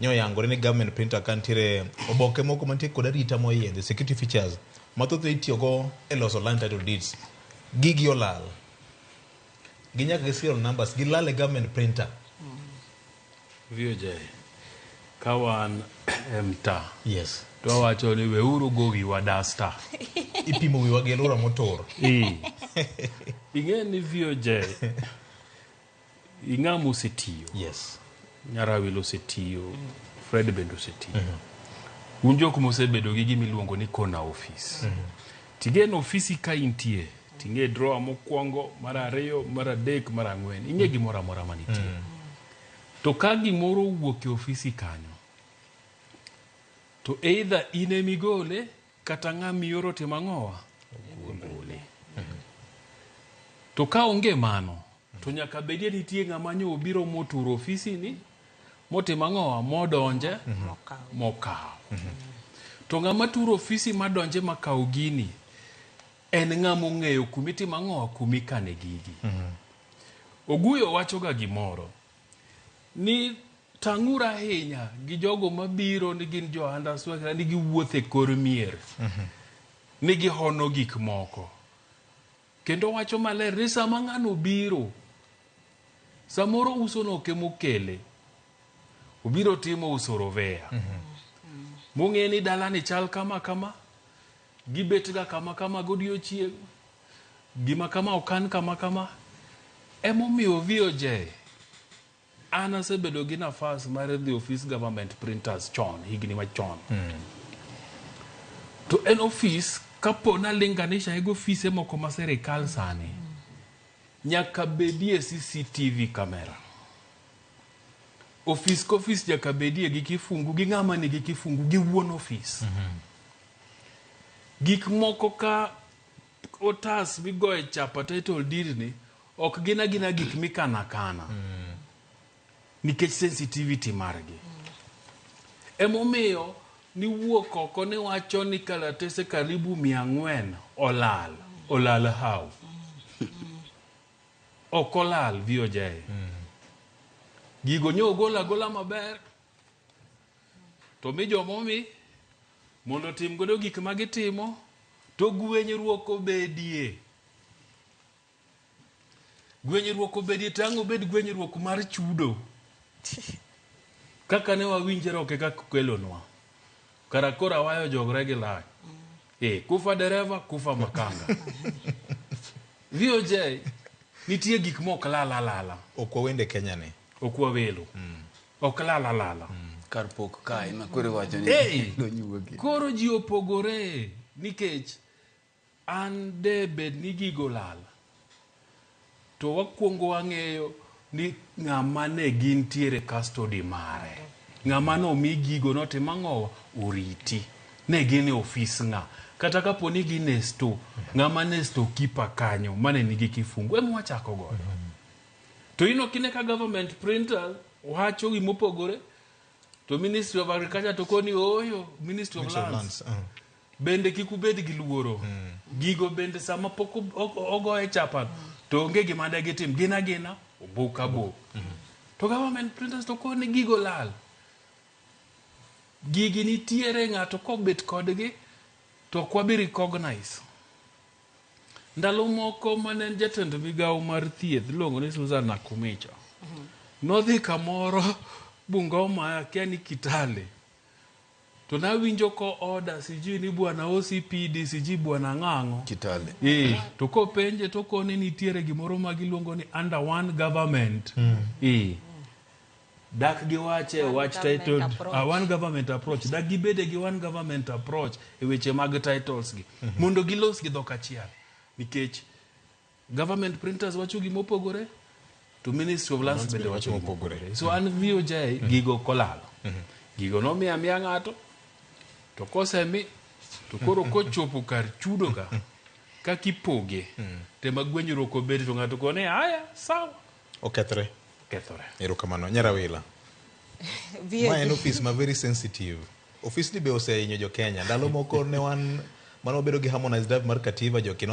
nyoyangore ni government printer kantire oboke moko mantie kod arita moyiedhi security features mathoth itiyogo e loso land title deeds gigi olal ginyaka gi serial numbers gilal e government printer VOJ kawan mta yes to wacho ni weuru go wiwa dasta ipimo wiwa gi lura motor ing'e ni VOJ ing'amo osetiyo yes Nyarawil osetiyo Fred bende osetiyo unjok mosebedo gi gimiluongo ni kona office tigeno ofisi ka intie ting'e drawer mokwongo mar ariyo mar adek mar ang'wen ing'e gimoro amora manitie to ka gimoro wuok e ofisi kanyo to either in emigole kata ng'amioro timang'owa ogole to ka onge mano to nyaka bedie nitie ng'ama nyo obiro moturo ofisi ni motimang'owa modonje mokaw to ng'ama turo ofisi madonje makaw gini en ng'ama ong'eyo kumitimang'owa kumikane gigi Oguyo wacho ga gimoro ni tang'ura ahinya gi jogo mabiro ni gin johanda swagra ni giwuothe kor mier ni gihono gik moko kendo wacho maler ni sama ng'ano biro samoro uso no ke mokele obiro timo uso rovea mung'e ni dala ni chal kama kama gibet ga kama kama godiochieng gima kama okan kama kama emomiyo VOJ an asebedo gi nafas mar the office government printers chon higni machon to en office kapo na linganisha ego office moko ma serikal sani nyaka bedie CCTV camera office ko office nyaka bedie gi kifungu gi ng'ama ni gi kifungu gi wuon office gik moko ka otas migoye chapa title deed ni ok gina gik mikana kana nikech sensitivity margi emomiyo ni wuok oko ni wacho ni kalatese karibu 400 olal how okolal VOJ gigo nyo gola maber to mi jomomi mondo tim godo gik magitimo to gwenyruok obedie tango bed gwenyruok mar chudo kaka ne wawinjero ke kaka kelonwa karakora wayo jogre gi lach kufa dereva kufa makanga VOJ nitie gik mok lala okwa wende Kenya ne okwa welo ok lala kar pok kai ma kore wacho ni do nyuogi koro ji opogore nikech an de bed ni gigo lal to wakuongo wang'eyo ni ng'ama ne gintiere custody mare ng'ama no mi gigo no timang'owa oriti ne gin e office ng'a kata kapo ni ginesto ng'ama nesto kipa kanyo mane nigi kifungu ema wachako godo to ino kine ka government printer wacho gimopogore to Ministry of Agriculture to koni oyo Ministry of Lands bende kikubed gi luoro gigo bende sama pok ogoye chapa to onge gima de gitim gina obuka bo to government printers to koni gigo lal gigi nitiere ng'ato kobet kodgi to kwabi recognize ndalo moko manen jatend migawo mar thieth luongo ni Susan Nakumicha nodhi kamoro Bungoma kia ni Kitale to nawinjo ko order siji ni bwana OCPD siji bwana ng'ang'o Kitale to ko penje to koni nitiere gimoro magiluongo ni under one government dak gi wache wach title one government approach dak gibede gi one government approach e weche mag titles gi mondo gilos gi dhok achiel nikech government printers wacho gimopogore to Ministry of Lands bende wacho gimopogore so an VOJ gigo kolalo gigo no miya ng'ato to kosemi to koro kochopo kar chudo ka kipoge te magwenyruok obed to ng'ato kone haya sawa okethre erokamano Nyarawila ma en office ma very sensitive office ni be oseinyo jo Kenya ndalo moko ne wan mano bedo gi Harmonized Drive mar Kativa jo Kenya